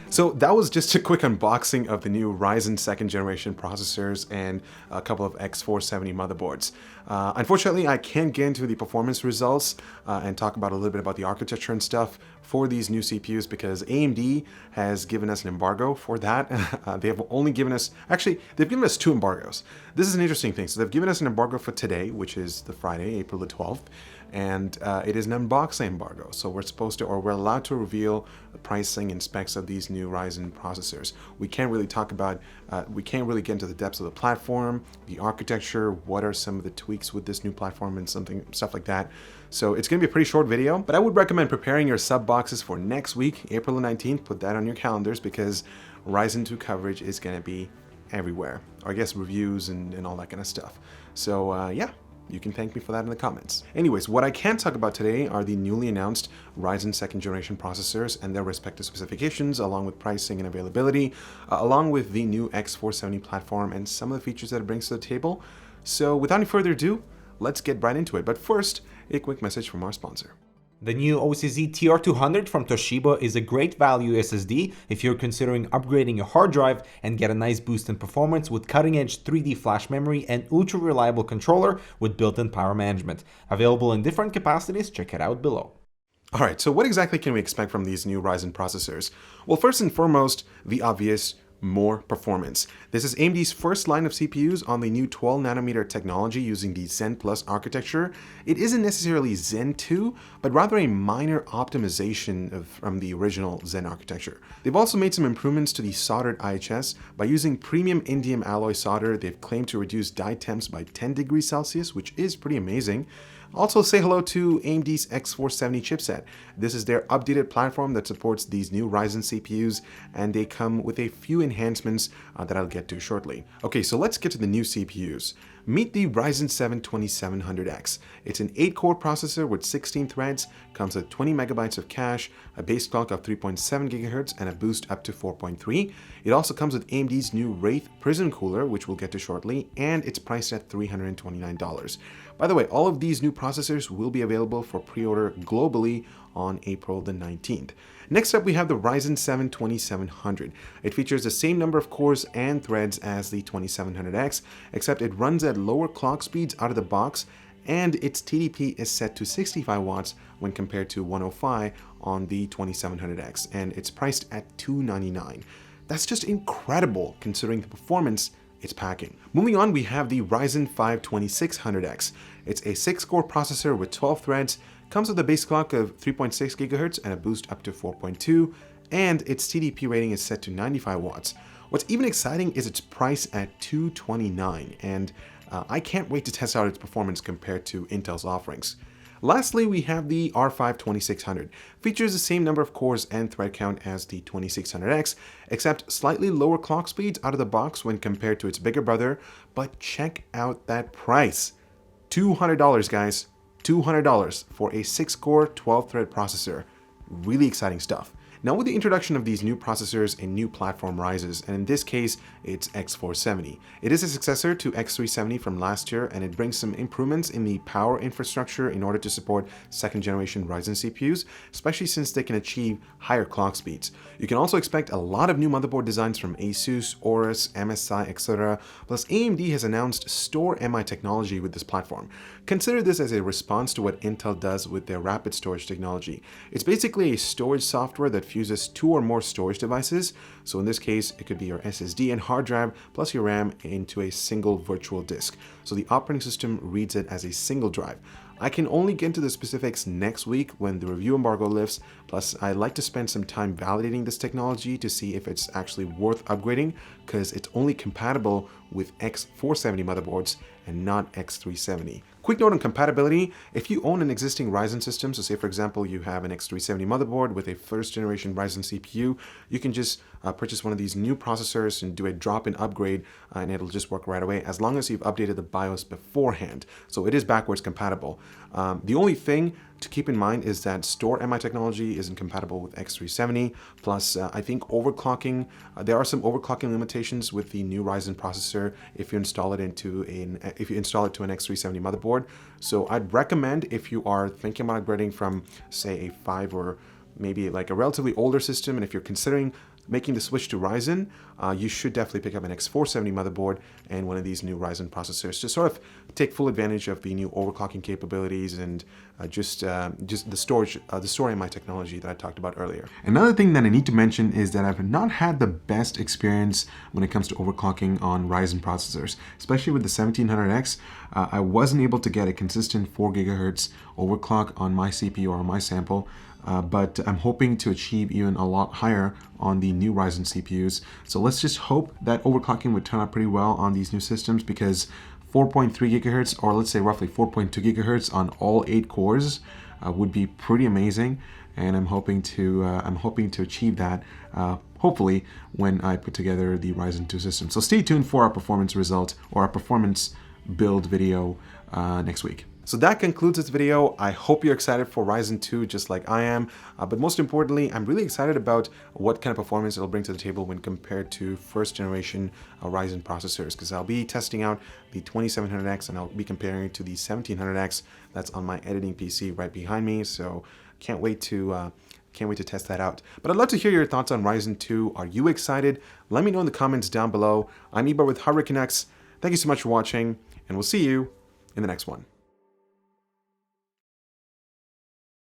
So that was just a quick unboxing of the new Ryzen 2nd generation processors and a couple of X470 motherboards. Unfortunately, I can't get into the performance results and talk about a little bit about the architecture and stuff for these new CPUs because AMD has given us an embargo for that. They have only given us, actually, they've given us 2 embargoes. This is an interesting thing. So they've given us an embargo for today, which is the Friday, April the 12th. And it is an unboxing embargo. So we're supposed to, or we're allowed to reveal the pricing and specs of these new Ryzen processors. We can't really talk about, we can't really get into the depths of the platform, the architecture, what are some of the tweaks with this new platform and stuff like that. So it's gonna be a pretty short video, but I would recommend preparing your sub boxes for next week, April the 19th, put that on your calendars because Ryzen 2 coverage is gonna be everywhere. Or I guess reviews and all that kind of stuff. So yeah. You can thank me for that in the comments. Anyways, what I can talk about today are the newly announced Ryzen 2nd generation processors and their respective specifications, along with pricing and availability, along with the new X470 platform and some of the features that it brings to the table. So without any further ado, let's get right into it. But first, a quick message from our sponsor. The new OCZ TR200 from Toshiba is a great value SSD if you're considering upgrading your hard drive and get a nice boost in performance with cutting-edge 3D flash memory and ultra-reliable controller with built-in power management. Available in different capacities, check it out below. Alright, so what exactly can we expect from these new Ryzen processors? Well, first and foremost, the obvious, more performance. This is AMD's first line of CPUs on the new 12nm technology using the Zen Plus architecture. It isn't necessarily Zen 2, but rather a minor optimization from the original Zen architecture. They've also made some improvements to the soldered IHS. By using premium indium alloy solder, they've claimed to reduce die temps by 10 degrees Celsius, which is pretty amazing. Also say hello to AMD's X470 chipset. This is their updated platform that supports these new Ryzen CPUs, and they come with a few enhancements that I'll get to shortly. Okay, so let's get to the new CPUs. Meet the Ryzen 7 2700X. It's an 8-core processor with 16 threads, comes with 20 megabytes of cache, a base clock of 3.7 GHz, and a boost up to 4.3. It also comes with AMD's new Wraith Prism cooler, which we'll get to shortly, and it's priced at $329. By the way, all of these new processors will be available for pre-order globally on April the 19th. Next up, we have the Ryzen 7 2700. It features the same number of cores and threads as the 2700X, except it runs at lower clock speeds out of the box, and its TDP is set to 65 watts when compared to 105 on the 2700X, and it's priced at $299. That's just incredible considering the performance it's packing. Moving on, we have the Ryzen 5 2600X. It's a 6-core processor with 12 threads, comes with a base clock of 3.6 GHz and a boost up to 4.2, and its TDP rating is set to 95 watts. What's even exciting is its price at $229, and I can't wait to test out its performance compared to Intel's offerings. Lastly, we have the R5 2600. Features the same number of cores and thread count as the 2600X, except slightly lower clock speeds out of the box when compared to its bigger brother, but check out that price. $200, guys. $200 for a 6-core 12-thread processor. Really exciting stuff. Now with the introduction of these new processors, a new platform rises, and in this case, it's X470. It is a successor to X370 from last year, and it brings some improvements in the power infrastructure in order to support 2nd generation Ryzen CPUs, especially since they can achieve higher clock speeds. You can also expect a lot of new motherboard designs from Asus, Aorus, MSI, etc. Plus AMD has announced StoreMi technology with this platform. Consider this as a response to what Intel does with their rapid storage technology. It's basically a storage software that fuses 2 or more storage devices. So in this case, it could be your SSD and hard drive plus your RAM into a single virtual disk. So the operating system reads it as a single drive. I can only get into the specifics next week when the review embargo lifts, plus I'd like to spend some time validating this technology to see if it's actually worth upgrading, because it's only compatible with X470 motherboards and not X370. Quick note on compatibility: if you own an existing Ryzen system, so say for example you have an X370 motherboard with a 1st generation Ryzen CPU, you can just purchase one of these new processors and do a drop-in upgrade and it'll just work right away as long as you've updated the BIOS beforehand. So it is backwards compatible. The only thing to keep in mind is that StoreMi technology isn't compatible with X370. Plus, I think overclocking, there are some overclocking limitations with the new Ryzen processor if you install it to an X370 motherboard. So I'd recommend, if you are thinking about upgrading from, say, a 5 or maybe like a relatively older system, and if you're considering making the switch to Ryzen, you should definitely pick up an X470 motherboard and one of these new Ryzen processors to sort of take full advantage of the new overclocking capabilities and just the storage, the StoreMi technology that I talked about earlier. Another thing that I need to mention is that I've not had the best experience when it comes to overclocking on Ryzen processors, especially with the 1700X. I wasn't able to get a consistent 4 GHz overclock on my CPU or my sample. But I'm hoping to achieve even a lot higher on the new Ryzen CPUs. So let's just hope that overclocking would turn out pretty well on these new systems, because 4.3 gigahertz, or let's say roughly 4.2 gigahertz on all 8 cores would be pretty amazing. And I'm hoping to achieve that hopefully when I put together the Ryzen 2 system. So stay tuned for our performance result or our performance build video next week. So that concludes this video. I hope you're excited for Ryzen 2 just like I am. But most importantly, I'm really excited about what kind of performance it'll bring to the table when compared to first generation Ryzen processors, because I'll be testing out the 2700X and I'll be comparing it to the 1700X that's on my editing PC right behind me. So can't wait to test that out. But I'd love to hear your thoughts on Ryzen 2. Are you excited? Let me know in the comments down below. I'm Eber with Canucks. Thank you so much for watching, and we'll see you in the next one.